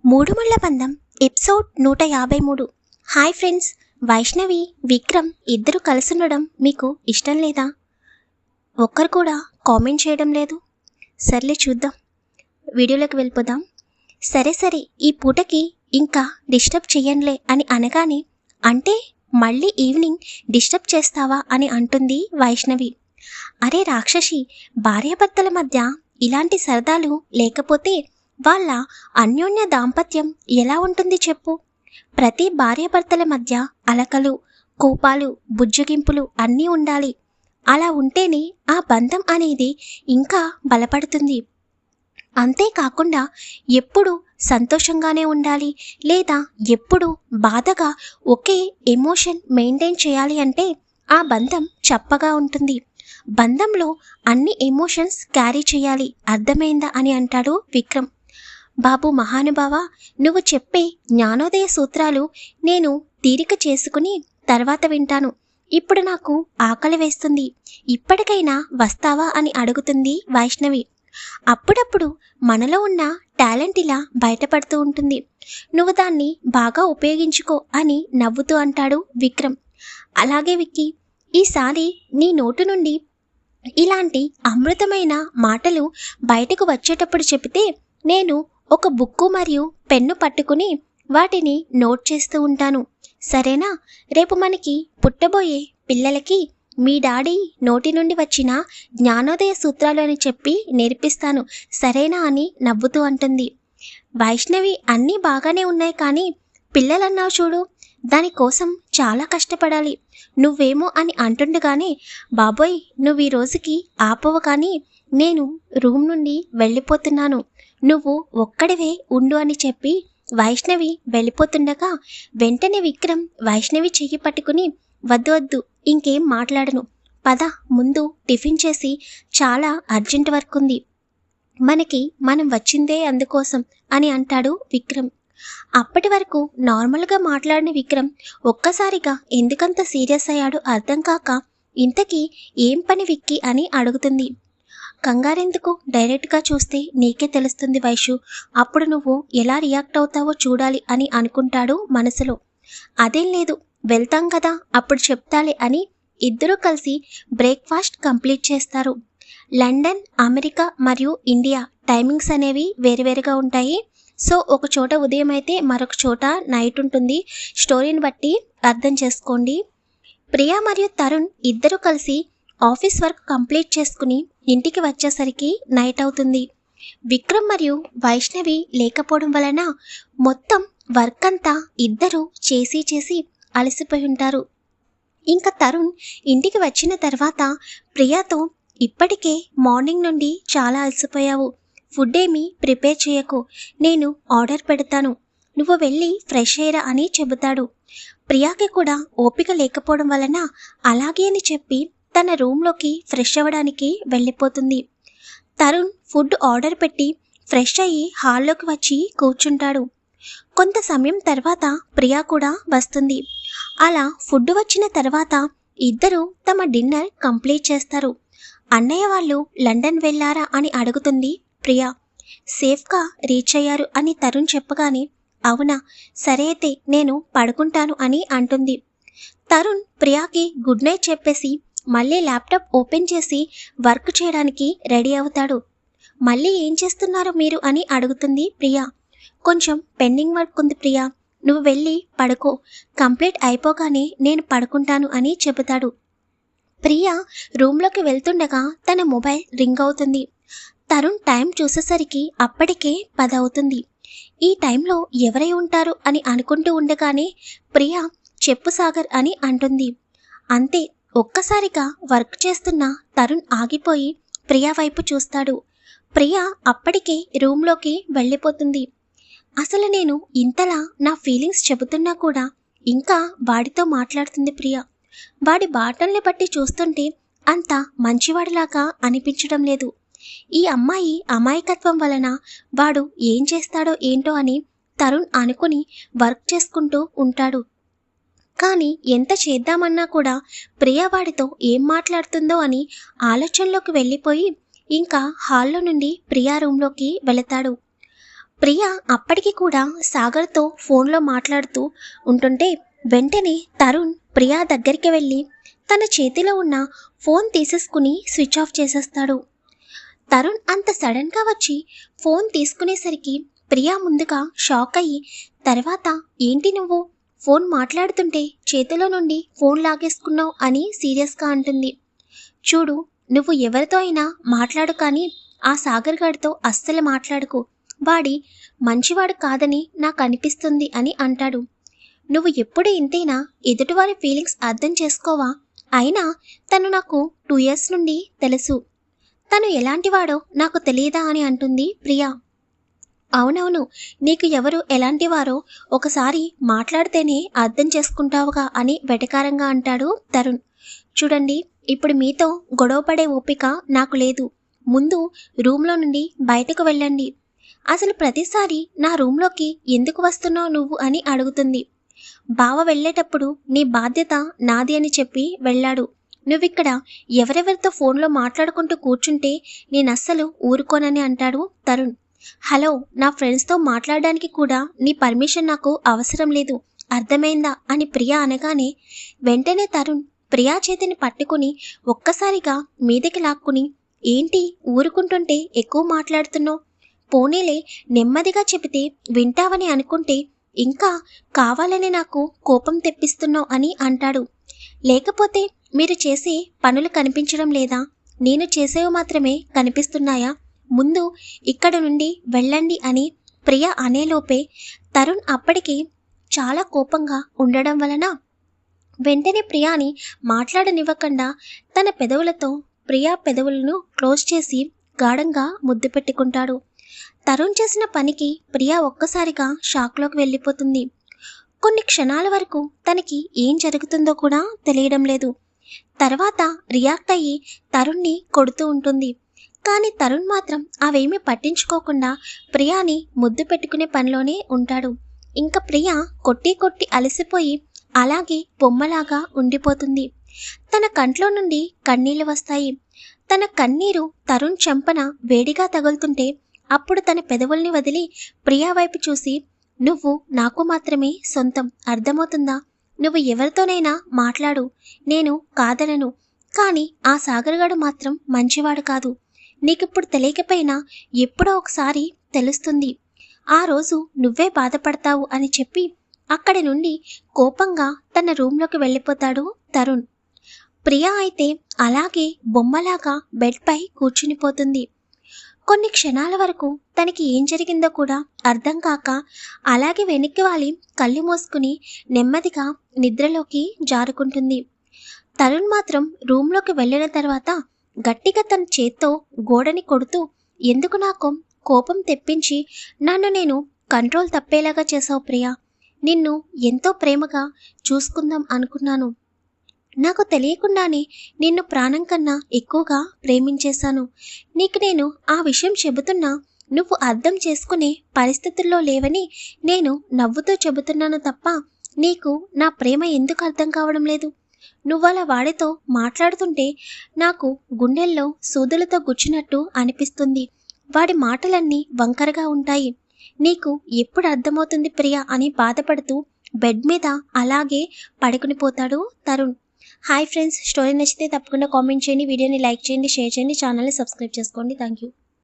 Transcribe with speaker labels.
Speaker 1: మూడు ముళ్ళ బంధం episode 153. Hi friends, Vaishnavi Vikram ఇద్దరు కలిసుండడం మీకు ఇష్టం లేదా? ఒక్కరు కూడా కామెంట్ చేయడం లేదు. సర్లే చూద్దాం, వీడియోలోకి వెళ్ళిపోదాం. సరే ఈ పూటకి ఇంకా డిస్టర్బ్ చెయ్యనులే అని అనగానే, అంటే మళ్ళీ ఈవినింగ్ డిస్టర్బ్ చేస్తావా అని అంటుంది వైష్ణవి. అరే రాక్షసి, భార్యాభర్తల మధ్య ఇలాంటి సరదాలు లేకపోతే వాళ్ళ అన్యోన్య దాంపత్యం ఎలా ఉంటుంది చెప్పు? ప్రతి భార్యాభర్తల మధ్య అలకలు, కోపాలు, బుజ్జగింపులు అన్నీ ఉండాలి. అలా ఉంటేనే ఆ బంధం అనేది ఇంకా బలపడుతుంది. అంతేకాకుండా ఎప్పుడు సంతోషంగానే ఉండాలి లేదా ఎప్పుడు బాధగా ఒకే ఎమోషన్ మెయింటైన్ చేయాలి అంటే ఆ బంధం చప్పగా ఉంటుంది. బంధంలో అన్ని ఎమోషన్స్ క్యారీ చేయాలి, అర్థమైందా అని అంటాడు విక్రమ్. బాబు మహానుభావ, నువ్వు చెప్పే జ్ఞానోదయ సూత్రాలు నేను తీరిక చేసుకుని తర్వాత వింటాను. ఇప్పుడు నాకు ఆకలి వేస్తుంది, ఇప్పటికైనా వస్తావా అని అడుగుతుంది వైష్ణవి. అప్పుడప్పుడు మనలో ఉన్న టాలెంట్ ఇలా బయటపడుతూ ఉంటుంది, నువ్వు దాన్ని బాగా ఉపయోగించుకో అని నవ్వుతూ అంటాడు విక్రమ్. అలాగే విక్కీ, ఈసారి నీ నోటు నుండి ఇలాంటి అమృతమైన మాటలు బయటకు వచ్చేటప్పుడు చెబితే నేను ఒక బుక్కు మరియు పెన్ను పట్టుకుని వాటిని నోట్ చేస్తూ ఉంటాను, సరేనా? రేపు మనకి పుట్టబోయే పిల్లలకి మీ డాడీ నోటి నుండి వచ్చిన జ్ఞానోదయ సూత్రాలు అని చెప్పి నేర్పిస్తాను, సరేనా అని నవ్వుతూ అంటుంది. వైష్ణవి, అన్నీ బాగానే ఉన్నాయి కానీ పిల్లలన్నావు చూడు, దానికోసం చాలా కష్టపడాలి. నువ్వేమో అని అంటుండగానే, బాబోయ్ నువ్వు ఈ రోజుకి ఆపవు కానీ నేను రూమ్ నుండి వెళ్ళిపోతున్నాను, నువ్వు ఒక్కడివే ఉండు అని చెప్పి వైష్ణవి వెళ్ళిపోతుండగా వెంటనే విక్రమ్ వైష్ణవి చెయ్యి పట్టుకుని, వద్దు ఇంకేం మాట్లాడను, పద ముందు టిఫిన్ చేసి, చాలా అర్జెంట్ వర్క్ ఉంది మనకి, మనం వచ్చిందే అందుకోసం అని అంటాడు విక్రమ్. అప్పటి వరకు నార్మల్గా మాట్లాడిన విక్రమ్ ఒక్కసారిగా ఎందుకంత సీరియస్ అయ్యాడో అర్థం కాక, ఇంతకీ ఏం పని విక్కీ అని అడుగుతుంది. కంగారెందుకు, డైరెక్ట్గా చూస్తే నీకే తెలుస్తుంది వైషు, అప్పుడు నువ్వు ఎలా రియాక్ట్ అవుతావో చూడాలి అని అనుకుంటాడు మనసులో. అదేం లేదు, వెళ్తాం కదా అప్పుడు చెప్తాలే అని ఇద్దరూ కలిసి బ్రేక్ఫాస్ట్ కంప్లీట్ చేస్తారు. లండన్, అమెరికా మరియు ఇండియా టైమింగ్స్ అనేవి వేరువేరుగా ఉంటాయి. సో ఒక చోట ఉదయం అయితే మరొక చోట నైట్ ఉంటుంది. స్టోరీని బట్టి అర్థం చేసుకోండి. ప్రియా మరియు తరుణ్ ఇద్దరు కలిసి ఆఫీస్ వర్క్ కంప్లీట్ చేసుకుని ఇంటికి వచ్చేసరికి నైట్ అవుతుంది. విక్రమ్ మరియు వైష్ణవి లేకపోవడం వలన మొత్తం వర్క్ అంతా ఇద్దరు చేసి అలసిపోయి ఉంటారు. ఇంకా తరుణ్ ఇంటికి వచ్చిన తర్వాత ప్రియాతో, ఇప్పటికే మార్నింగ్ నుండి చాలా అలసిపోయావు, ఫుడ్ ఏమీ ప్రిపేర్ చేయకు, నేను ఆర్డర్ పెడతాను, నువ్వు వెళ్ళి ఫ్రెష్ అయ్యరా అని చెబుతాడు. ప్రియాకి కూడా ఓపిక లేకపోవడం వలన అలాగే అని చెప్పి తన రూమ్లోకి ఫ్రెష్ అవ్వడానికి వెళ్ళిపోతుంది. తరుణ్ ఫుడ్ ఆర్డర్ పెట్టి ఫ్రెష్ అయ్యి హాల్లోకి వచ్చి కూర్చుంటాడు. కొంత సమయం తర్వాత ప్రియా కూడా వస్తుంది. అలా ఫుడ్ వచ్చిన తర్వాత ఇద్దరు తమ డిన్నర్ కంప్లీట్ చేస్తారు. అన్నయ్య వాళ్ళు లండన్ వెళ్ళారా అని అడుగుతుంది ప్రియా. సేఫ్గా రీచ్ అయ్యారు అని తరుణ్ చెప్పగానే, అవునా, సరే అయితే నేను పడుకుంటాను అని అంటుంది. తరుణ్ ప్రియాకి గుడ్ నైట్ చెప్పేసి మళ్ళీ ల్యాప్టాప్ ఓపెన్ చేసి వర్క్ చేయడానికి రెడీ అవుతాడు. మళ్ళీ ఏం చేస్తున్నారు మీరు అని అడుగుతుంది ప్రియా. కొంచెం పెండింగ్ వర్క్ ఉంది ప్రియా, నువ్వు వెళ్ళి పడుకో, కంప్లీట్ అయిపోగానే నేను పడుకుంటాను అని చెబుతాడు. ప్రియా రూమ్లోకి వెళ్తుండగా తన మొబైల్ రింగ్ అవుతుంది. తరుణ్ టైం చూసేసరికి అప్పటికే 10 అవుతుంది. ఈ టైంలో ఎవరై ఉంటారు అని అనుకుంటూ ఉండగానే ప్రియా, చెప్పు సాగర్ అని అంటుంది. అంతే, ఒక్కసారిగా వర్క్ చేస్తున్న తరుణ్ ఆగిపోయి ప్రియా వైపు చూస్తాడు. ప్రియా అప్పటికే రూమ్లోకి వెళ్ళిపోతుంది. అసలు నేను ఇంతలా నా ఫీలింగ్స్ చెబుతున్నా కూడా ఇంకా వాడితో మాట్లాడుతుంది ప్రియా. వాడి మాటల్ని బట్టి చూస్తుంటే అంత మంచివాడిలాగా అనిపించడం లేదు. ఈ అమ్మాయి అమాయకత్వం వలన వాడు ఏం చేస్తాడో ఏంటో అని తరుణ్ అనుకుని వర్క్ చేసుకుంటూ ఉంటాడు. కానీ ఎంత చేద్దామన్నా కూడా ప్రియా వాడితో ఏం మాట్లాడుతుందో అని ఆలోచనలోకి వెళ్ళిపోయి ఇంకా హాల్లో నుండి ప్రియా రూమ్లోకి వెళతాడు. ప్రియ అప్పటికి కూడా సాగర్తో ఫోన్లో మాట్లాడుతూ ఉంటుంటే వెంటనే తరుణ్ ప్రియా దగ్గరికి వెళ్ళి తన చేతిలో ఉన్న ఫోన్ తీసేసుకుని స్విచ్ ఆఫ్ చేసేస్తాడు. తరుణ్ అంత సడన్గా వచ్చి ఫోన్ తీసుకునేసరికి ప్రియా ముందుగా షాక్ అయ్యి తర్వాత ఏంటి నువ్వు ఫోన్ మాట్లాడుతుంటే చేతిలో నుండి ఫోన్ లాగేసుకున్నావు అని సీరియస్గా అంటుంది. చూడు, నువ్వు ఎవరితో అయినా మాట్లాడు, కానీ ఆ సాగర్ గాడితో అస్సలు మాట్లాడుకు. వాడి మంచివాడు కాదని నాకు అనిపిస్తుంది అని అంటాడు. నువ్వు ఎప్పుడు ఇంతేనా? ఎదుటివారి ఫీలింగ్స్ అర్థం చేసుకోవా? అయినా తను నాకు 2 years నుండి తెలుసు. తను ఎలాంటివాడో నాకు తెలియదా అని అంటుంది ప్రియా. అవునవును, నీకు ఎవరు ఎలాంటివారో ఒకసారి మాట్లాడితేనే అర్థం చేసుకుంటావుగా అని వెటకారంగా అంటాడు తరుణ్. చూడండి, ఇప్పుడు మీతో గొడవపడే ఓపిక నాకు లేదు. ముందు రూమ్లో నుండి బయటకు వెళ్ళండి. అసలు ప్రతిసారి నా రూమ్లోకి ఎందుకు వస్తున్నావు నువ్వు అని అడుగుతుంది. బావ వెళ్ళేటప్పుడు నీ బాధ్యత నాది అని చెప్పి వెళ్ళాడు. నువ్విక్కడ ఎవరెవరితో ఫోన్లో మాట్లాడుకుంటూ కూర్చుంటే నేనస్సలు ఊరుకోనని అంటాడు తరుణ్. హలో, నా ఫ్రెండ్స్తో మాట్లాడడానికి కూడా నీ పర్మిషన్ నాకు అవసరం లేదు, అర్థమైందా అని ప్రియా అనగానే వెంటనే తరుణ్ ప్రియా చేతిని పట్టుకుని ఒక్కసారిగా మీదకి లాక్కుని, ఏంటి ఊరుకుంటుంటే ఎక్కువ మాట్లాడుతున్నావు? పోనీలే, నెమ్మదిగా చెబితే వింటావని అనుకుంటే ఇంకా కావాలని నాకు కోపం తెప్పిస్తున్నావు అని అంటాడు. లేకపోతే మీరు చేసే పనులు కనిపించడం లేదా? నేను చేసేవి మాత్రమే కనిపిస్తున్నాయా? ముందు ఇక్కడ నుండి వెళ్ళండి అని ప్రియ అనేలోపే తరుణ్ అప్పటికి చాలా కోపంగా ఉండడం వలన వెంటనే ప్రియాని మాట్లాడనివ్వకుండా తన పెదవులతో ప్రియా పెదవులను క్లోజ్ చేసి గాఢంగా ముద్దు పెట్టుకుంటాడు. తరుణ్ చేసిన పనికి ప్రియా ఒక్కసారిగా షాక్లోకి వెళ్ళిపోతుంది. కొన్ని క్షణాల వరకు తనకి ఏం జరుగుతుందో కూడా తెలియడం లేదు. తర్వాత రియాక్ట్ అయ్యి తరుణ్ని కొడుతూ ఉంటుంది. కానీ తరుణ్ మాత్రం అవేమీ పట్టించుకోకుండా ప్రియాని ముద్దు పెట్టుకునే పనిలోనే ఉంటాడు. ఇంకా ప్రియ కొట్టి కొట్టి అలసిపోయి అలాగే బొమ్మలాగా ఉండిపోతుంది. తన కంట్లో నుండి కన్నీళ్లు వస్తాయి. తన కన్నీరు తరుణ్ చెంపన వేడిగా తగులుతుంటే అప్పుడు తన పెదవుల్ని వదిలి ప్రియా వైపు చూసి, నువ్వు నాకు మాత్రమే సొంతం, అర్థమవుతుందా? నువ్వు ఎవరితోనైనా మాట్లాడు, నేను కాదనను. కానీ ఆ సాగర్గాడు మాత్రం మంచివాడు కాదు. నీకిప్పుడు తెలియకపోయినా ఎప్పుడో ఒకసారి తెలుస్తుంది. ఆ రోజు నువ్వే బాధపడతావు అని చెప్పి అక్కడి నుండి కోపంగా తన రూమ్లోకి వెళ్ళిపోతాడు తరుణ్. ప్రియా అయితే అలాగే బొమ్మలాగా బెడ్పై కూర్చునిపోతుంది. కొన్ని క్షణాల వరకు తనకి ఏం జరిగిందో కూడా అర్థం కాక అలాగే వెనక్కి వాలి కళ్ళు మూసుకుని నెమ్మదిగా నిద్రలోకి జారుకుంటుంది. తరుణ్ మాత్రం రూమ్లోకి వెళ్ళిన తర్వాత గట్టిగా తన చేత్తో గోడని కొడుతూ, ఎందుకు నాకు కోపం తెప్పించి నన్ను నేను కంట్రోల్ తప్పేలాగా చేసావు ప్రియా? నిన్ను ఎంతో ప్రేమగా చూసుకుందాం అనుకున్నాను. నాకు తెలియకుండానే నిన్ను ప్రాణం కన్నా ఎక్కువగా ప్రేమించేశాను. నీకు నేను ఆ విషయం చెబుతున్నా నువ్వు అర్థం చేసుకునే పరిస్థితుల్లో లేవని నేను నవ్వుతూ చెబుతున్నాను తప్ప నీకు నా ప్రేమ ఎందుకు అర్థం కావడం లేదు? నువ్వలా వాడితో మాట్లాడుతుంటే నాకు గుండెల్లో సూదులతో గుచ్చినట్టు అనిపిస్తుంది. వాడి మాటలన్నీ వంకరగా ఉంటాయి. నీకు ఎప్పుడు అర్థమవుతుంది ప్రియా అని బాధపడుతూ బెడ్ మీద అలాగే పడుకునిపోతాడు తరుణ్. హాయ్ ఫ్రెండ్స్, స్టోరీ నచ్చితే తప్పకుండా కామెంట్ చేయండి, వీడియోని లైక్ చేయండి, షేర్ చేయండి, ఛానల్ని సబ్స్క్రైబ్ చేసుకోండి. Thank you.